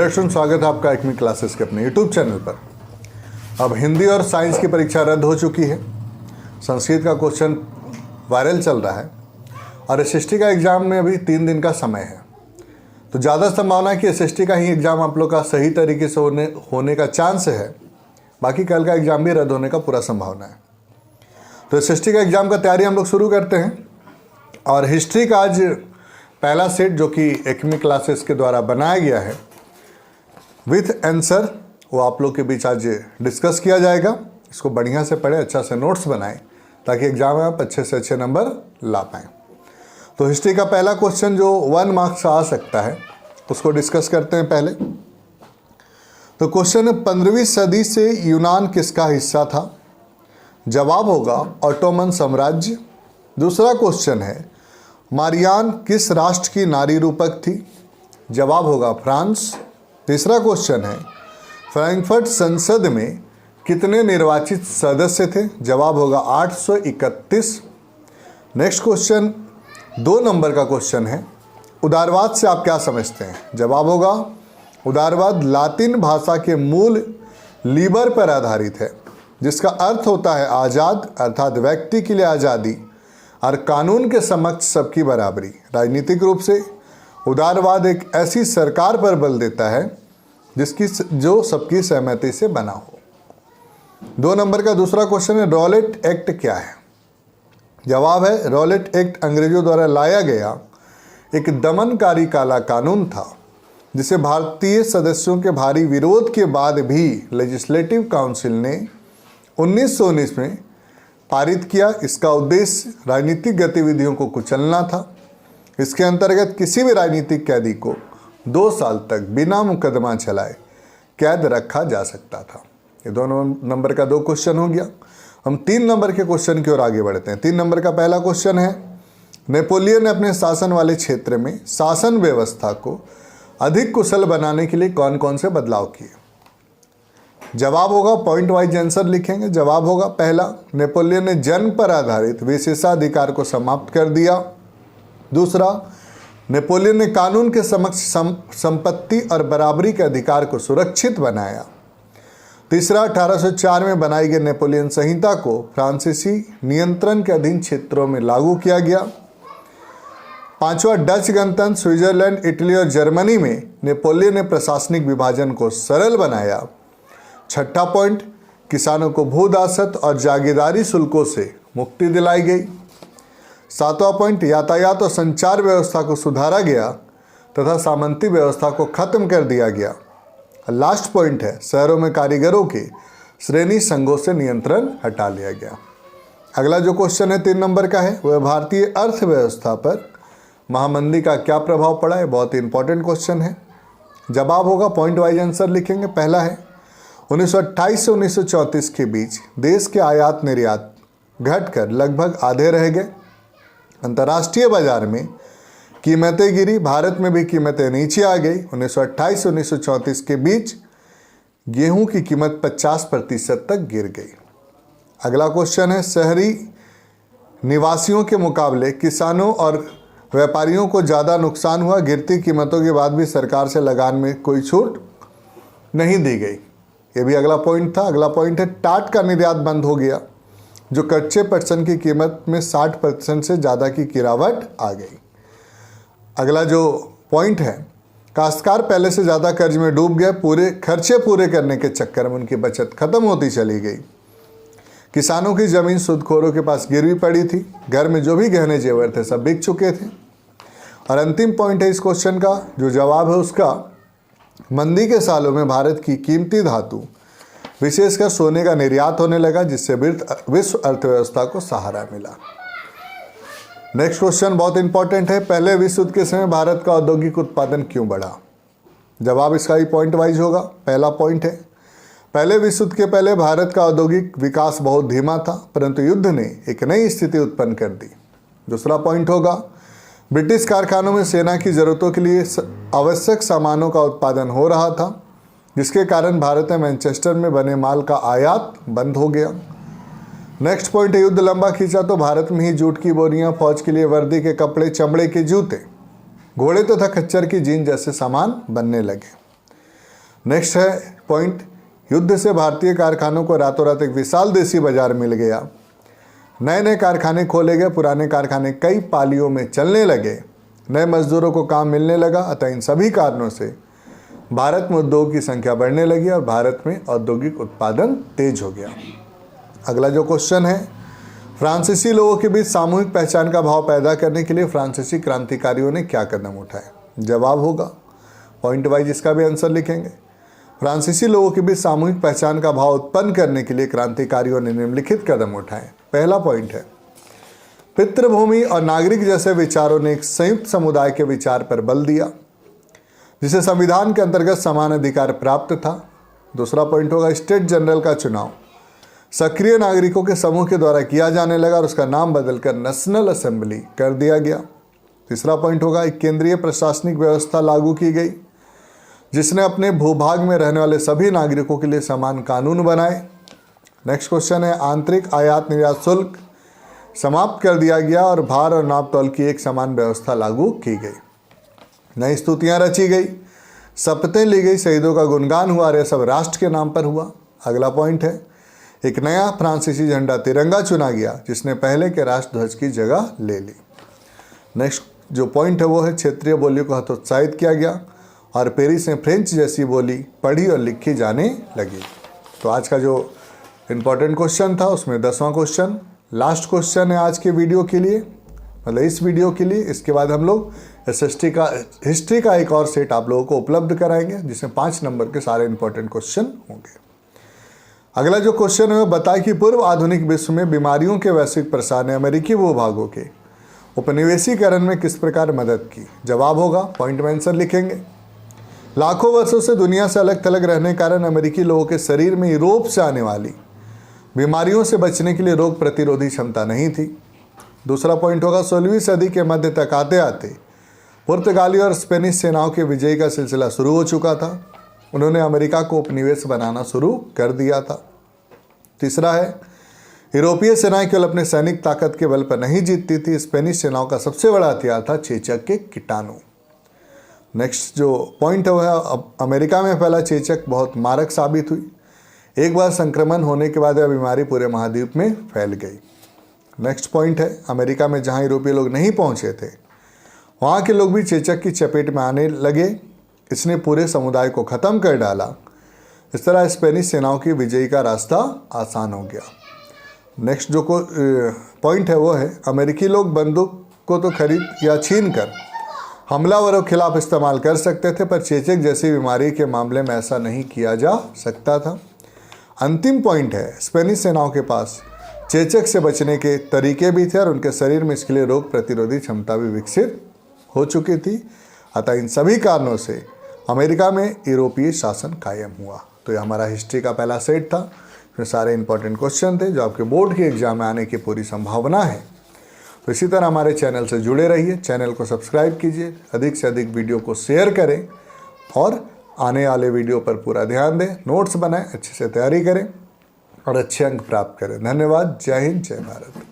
दर्शन, स्वागत है आपका एकमी क्लासेस के अपने यूट्यूब चैनल पर। अब हिंदी और साइंस की परीक्षा रद्द हो चुकी है। संस्कृत का क्वेश्चन वायरल चल रहा है और एसएसटी का एग्ज़ाम में अभी 3 दिन का समय है, तो ज़्यादा संभावना है कि एसएसटी का ही एग्ज़ाम आप लोग का सही तरीके से होने का चांस है। बाकी कल का एग्ज़ाम भी रद्द होने का पूरा संभावना है। तो एसएसटी का एग्ज़ाम का तैयारी हम लोग शुरू करते हैं। और हिस्ट्री का आज पहला सेट जो कि एकमी क्लासेस के द्वारा बनाया गया है विथ आंसर, वो आप लोग के बीच आज डिस्कस किया जाएगा। इसको बढ़िया से पढ़ें, अच्छा से नोट्स बनाएं ताकि एग्जाम में आप अच्छे से अच्छे नंबर ला पाएँ। तो हिस्ट्री का पहला क्वेश्चन जो 1 मार्क्स आ सकता है उसको डिस्कस करते हैं पहले। तो क्वेश्चन है 15वीं सदी से यूनान किसका हिस्सा था? जवाब होगा ऑटोमन साम्राज्य। दूसरा क्वेश्चन है मारियान किस राष्ट्र की नारी रूपक थी? जवाब होगा फ्रांस। तीसरा क्वेश्चन है फ्रैंकफर्ट संसद में कितने निर्वाचित सदस्य थे? जवाब होगा 831। नेक्स्ट क्वेश्चन 2 नंबर का क्वेश्चन है उदारवाद से आप क्या समझते हैं? जवाब होगा उदारवाद लातिन भाषा के मूल लीबर पर आधारित है, जिसका अर्थ होता है आज़ाद, अर्थात व्यक्ति के लिए आज़ादी और कानून के समक्ष सबकी बराबरी। राजनीतिक रूप से उदारवाद एक ऐसी सरकार पर बल देता है जो सबकी सहमति से बना हो। 2 नंबर का दूसरा क्वेश्चन है रॉलेट एक्ट क्या है? जवाब है रॉलेट एक्ट अंग्रेजों द्वारा लाया गया एक दमनकारी काला कानून था, जिसे भारतीय सदस्यों के भारी विरोध के बाद भी लेजिस्लेटिव काउंसिल ने 1919 में पारित किया। इसका उद्देश्य राजनीतिक गतिविधियों को कुचलना था। इसके अंतर्गत किसी भी राजनीतिक कैदी को 2 साल तक बिना मुकदमा चलाए कैद रखा जा सकता था। ये 2 नंबर का 2 क्वेश्चन हो गया। हम 3 नंबर के क्वेश्चन की ओर आगे बढ़ते हैं। 3 नंबर का पहला क्वेश्चन है नेपोलियन ने अपने शासन वाले क्षेत्र में शासन व्यवस्था को अधिक कुशल बनाने के लिए कौन कौन से बदलाव किए? जवाब होगा पॉइंट वाइज आंसर लिखेंगे। जवाब होगा पहला, नेपोलियन ने जन्म पर आधारित विशेषाधिकार को समाप्त कर दिया। दूसरा, नेपोलियन ने कानून के समक्ष संपत्ति और बराबरी के अधिकार को सुरक्षित बनाया। तीसरा, 1804 में बनाई गई नेपोलियन संहिता को फ्रांसीसी नियंत्रण के अधीन क्षेत्रों में लागू किया गया। 5वां, डच गणतंत्र स्विट्जरलैंड, इटली और जर्मनी में नेपोलियन ने प्रशासनिक विभाजन को सरल बनाया। 6ठा पॉइंट, किसानों को भूदासत और जागीरदारी शुल्कों से मुक्ति दिलाई गई। 7वां पॉइंट, यातायात और संचार व्यवस्था को सुधारा गया तथा सामंती व्यवस्था को खत्म कर दिया गया। लास्ट पॉइंट है शहरों में कारीगरों के श्रेणी संघों से नियंत्रण हटा लिया गया। अगला जो क्वेश्चन है 3 नंबर का है वह भारतीय अर्थव्यवस्था पर महामंदी का क्या प्रभाव पड़ा है? बहुत ही इंपॉर्टेंट क्वेश्चन है। जवाब होगा पॉइंट वाइज आंसर लिखेंगे। पहला है 1928 से 1934 के बीच देश के आयात निर्यात घटकर लगभग आधे रह गए। अंतर्राष्ट्रीय बाजार में कीमतें गिरी, भारत में भी कीमतें नीचे आ गई। 1928 से 1934 के बीच गेहूं की कीमत 50% तक गिर गई। अगला क्वेश्चन है शहरी निवासियों के मुकाबले किसानों और व्यापारियों को ज़्यादा नुकसान हुआ। गिरती कीमतों के बाद भी सरकार से लगान में कोई छूट नहीं दी गई। ये भी अगला पॉइंट था। अगला पॉइंट है टाट का निर्यात बंद हो गया, जो कच्चे पटसन की कीमत में 60% से ज़्यादा की गिरावट आ गई। अगला जो पॉइंट है काश्तकार पहले से ज़्यादा कर्ज में डूब गए। खर्चे पूरे करने के चक्कर में उनकी बचत खत्म होती चली गई। किसानों की ज़मीन सूदखोरों के पास गिरवी पड़ी थी। घर में जो भी गहने जेवर थे सब बिक चुके थे। और अंतिम पॉइंट है इस क्वेश्चन का जो जवाब है उसका, मंदी के सालों में भारत की कीमती धातु विशेषकर सोने का निर्यात होने लगा, जिससे विश्व अर्थव्यवस्था को सहारा मिला। नेक्स्ट क्वेश्चन बहुत इंपॉर्टेंट है पहले विश्व युद्ध के समय भारत का औद्योगिक उत्पादन क्यों बढ़ा? जवाब इसका ही पॉइंट वाइज होगा। पहला पॉइंट है पहले विश्व युद्ध के पहले भारत का औद्योगिक विकास बहुत धीमा था, परंतु युद्ध ने एक नई स्थिति उत्पन्न कर दी। दूसरा पॉइंट होगा ब्रिटिश कारखानों में सेना की ज़रूरतों के लिए आवश्यक सामानों का उत्पादन हो रहा था, जिसके कारण भारत में मैनचेस्टर में बने माल का आयात बंद हो गया। नेक्स्ट पॉइंट है युद्ध लंबा खींचा तो भारत में ही जूट की बोरियां, फौज के लिए वर्दी के कपड़े, चमड़े के जूते, घोड़े तथा खच्चर की जीन जैसे सामान बनने लगे। नेक्स्ट है पॉइंट, युद्ध से भारतीय कारखानों को रातों रात एक विशाल देसी बाजार मिल गया। नए नए कारखाने खोले गए, पुराने कारखाने कई पालियों में चलने लगे, नए मजदूरों को काम मिलने लगा। अतः इन सभी कारणों से भारत में उद्योग की संख्या बढ़ने लगी और भारत में औद्योगिक उत्पादन तेज हो गया। अगला जो क्वेश्चन है, फ्रांसीसी लोगों के बीच सामूहिक पहचान का भाव पैदा करने के लिए फ्रांसीसी क्रांतिकारियों ने क्या कदम उठाए? जवाब होगा पॉइंट वाइज इसका भी आंसर लिखेंगे। फ्रांसीसी लोगों के बीच सामूहिक पहचान का भाव उत्पन्न करने के लिए क्रांतिकारियों ने निम्नलिखित कदम उठाए। पहला पॉइंट है, पितृभूमि और नागरिक जैसे विचारों ने एक संयुक्त समुदाय के विचार पर बल दिया, जिसे संविधान के अंतर्गत समान अधिकार प्राप्त था। दूसरा पॉइंट होगा, स्टेट जनरल का चुनाव सक्रिय नागरिकों के समूह के द्वारा किया जाने लगा और उसका नाम बदलकर नेशनल असेंबली कर दिया गया। तीसरा पॉइंट होगा, एक केंद्रीय प्रशासनिक व्यवस्था लागू की गई, जिसने अपने भूभाग में रहने वाले सभी नागरिकों के लिए समान कानून बनाए। नेक्स्ट क्वेश्चन है, आंतरिक आयात निर्यात शुल्क समाप्त कर दिया गया और भार और नाप तौल की एक समान व्यवस्था लागू की गई। नई स्तुतियाँ रची गई, शपथें ली गई, शहीदों का गुणगान हुआ और यह सब राष्ट्र के नाम पर हुआ। अगला पॉइंट है, एक नया फ्रांसीसी झंडा तिरंगा चुना गया, जिसने पहले के राष्ट्रध्वज की जगह ले ली। नेक्स्ट जो पॉइंट है वो है, क्षेत्रीय बोलियों को हतोत्साहित किया गया और पेरिस में फ्रेंच जैसी बोली पढ़ी और लिखी जाने लगी। तो आज का जो इम्पोर्टेंट क्वेश्चन था उसमें 10वां क्वेश्चन लास्ट क्वेश्चन है आज के वीडियो के लिए, मतलब इस वीडियो के लिए। इसके बाद हम लोग हिस्ट्री का एक और सेट आप लोगों को उपलब्ध कराएंगे, जिसमें 5 नंबर के सारे इंपॉर्टेंट क्वेश्चन होंगे। अगला जो क्वेश्चन है वो बताए कि पूर्व आधुनिक विश्व में बीमारियों के वैश्विक प्रसार ने अमेरिकी भूभागों के उपनिवेशीकरण में किस प्रकार मदद की? जवाब होगा पॉइंट में आंसर लिखेंगे। लाखों वर्षों से दुनिया से अलग थलग रहने के कारण अमेरिकी लोगों के शरीर में यूरोप से आने वाली बीमारियों से बचने के लिए रोग प्रतिरोधी क्षमता नहीं थी। दूसरा पॉइंट होगा, 16वीं सदी के मध्य तक आते आते पुर्तगाली और स्पेनिश सेनाओं के विजय का सिलसिला शुरू हो चुका था। उन्होंने अमेरिका को उपनिवेश बनाना शुरू कर दिया था। तीसरा है, यूरोपीय सेनाएं केवल अपने सैनिक ताकत के बल पर नहीं जीतती थी, स्पेनिश सेनाओं का सबसे बड़ा हथियार था चेचक के कीटाणु। नेक्स्ट जो पॉइंट है वह अमेरिका में फैला चेचक बहुत मारक साबित हुई। एक बार संक्रमण होने के बाद यह बीमारी पूरे महाद्वीप में फैल गई। नेक्स्ट पॉइंट है, अमेरिका में जहां यूरोपीय लोग नहीं पहुंचे थे वहां के लोग भी चेचक की चपेट में आने लगे। इसने पूरे समुदाय को ख़त्म कर डाला। इस तरह स्पेनिश सेनाओं की विजय का रास्ता आसान हो गया। नेक्स्ट जो पॉइंट है वो है, अमेरिकी लोग बंदूक को तो खरीद या छीन कर हमलावरों के खिलाफ इस्तेमाल कर सकते थे, पर चेचक जैसी बीमारी के मामले में ऐसा नहीं किया जा सकता था। अंतिम पॉइंट है, स्पेनिश सेनाओं के पास चेचक से बचने के तरीके भी थे और उनके शरीर में इसके लिए रोग प्रतिरोधी क्षमता भी विकसित हो चुकी थी। अतः इन सभी कारणों से अमेरिका में यूरोपीय शासन कायम हुआ। तो ये हमारा हिस्ट्री का पहला सेट था। इसमें सारे इंपॉर्टेंट क्वेश्चन थे जो आपके बोर्ड के एग्जाम में आने की पूरी संभावना है। तो इसी तरह हमारे चैनल से जुड़े रहिए, चैनल को सब्सक्राइब कीजिए, अधिक से अधिक वीडियो को शेयर करें और आने वाले वीडियो पर पूरा ध्यान दें, नोट्स बनाएं, अच्छे से तैयारी करें और अच्छे अंक प्राप्त करें। धन्यवाद। जय हिंद, जय भारत।